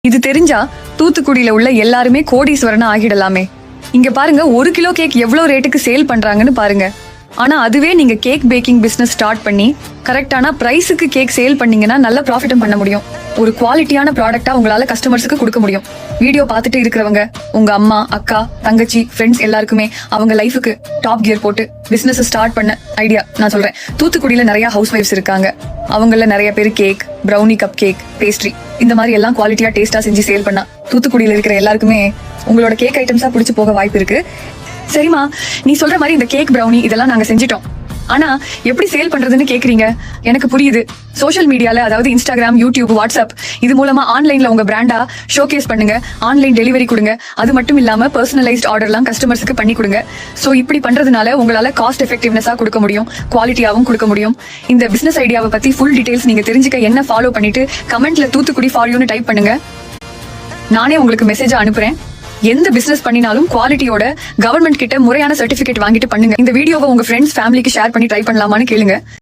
இது தெரிஞ்சா தூத்துக்குடியில உள்ள எல்லாருமே கோடீஸ்வரனா ஆகிடலாமே. இங்க பாருங்க, 1 கிலோ கேக் எவ்வளவு ரேட்டுக்கு சேல் பண்றாங்கன்னு பாருங்க. ஆனா அதுவே நீங்க கேக் பேக்கிங் பிசினஸ் ஸ்டார்ட் பண்ணி கரெக்டான பிரைஸுக்கு கேக் சேல் பண்ணீங்கன்னா நல்ல ப்ராஃபிட்டும் பண்ண முடியும். ஒரு குவாலிட்டியான ப்ராடக்டா உங்களால கஸ்டமர்ஸுக்கு கொடுக்க முடியும். வீடியோ பார்த்துட்டு இருக்கிறவங்க, உங்க அம்மா, அக்கா, தங்கச்சி, ஃப்ரெண்ட்ஸ் எல்லாருக்குமே அவங்க லைஃபுக்கு டாப் கியர் போட்டு பிசினஸ் ஸ்டார்ட் பண்ண ஐடியா நான் சொல்றேன். தூத்துக்குடியில நிறைய ஹவுஸ் ஒய்ஃப்ஸ் இருக்காங்க. அவங்கள நிறைய பேர் cake, brownie, cup cake, pastry இந்த மாதிரி எல்லாம் குவாலிட்டியா டேஸ்டா செஞ்சு சேல் பண்ணா தூத்துக்குடியில இருக்கிற எல்லாருக்குமே உங்களோட கேக் ஐட்டம்ஸா பிடிச்சு போக வாய்ப்பு இருக்கு. சரிமா, நீ சொல்ற மாதிரி இந்த கேக், பிரவுனி இதெல்லாம் நாங்க செஞ்சிட்டோம். ஆனா எப்படி சேல் பண்றதுன்னு கேக்குறீங்க. எனக்கு புரியுது. சோஷியல் மீடியால, அதாவது இன்ஸ்டாகிராம், யூடியூப், வாட்ஸ்அப் இது மூலமா ஆன்லைன்ல உங்க பிராண்டா ஷோகேஸ் பண்ணுங்க. ஆன்லைன் டெலிவரி கொடுங்க. அது மட்டும் இல்லாம பர்சனலைஸ்ட் ஆர்டர்லாம் கஸ்டமர்ஸ்க்கு பண்ணி கொடுங்க. சோ இப்படி பண்றதுனால உங்களால காஸ்ட் எஃபெக்டிவ்னஸா கொடுக்க முடியும், குவாலிட்டியாவும் கொடுக்க முடியும். இந்த பிசினஸ் ஐடியாவை பத்தி ஃபுல் டீடைல்ஸ் நீங்க தெரிஞ்சுக்க என்ன ஃபாலோ பண்ணிட்டு கமெண்ட்ல தூத்துக்குடி ஃபார் யூன்னு டைப் பண்ணுங்க. நானே உங்களுக்கு மெசேஜா அனுப்புறேன். எந்த பிசினஸ் பண்ணினாலும் குவாலிட்டியோட கவர்மெண்ட் கிட்ட முறையான சர்டிபிகேட் வாங்கிட்டு பண்ணுங்க. இந்த வீடியோவை உங்க ஃப்ரெண்ட்ஸ், ஃபேமிலிக்கு ஷேர் பண்ணி ட்ரை பண்ணலாமான்னு கேளுங்க.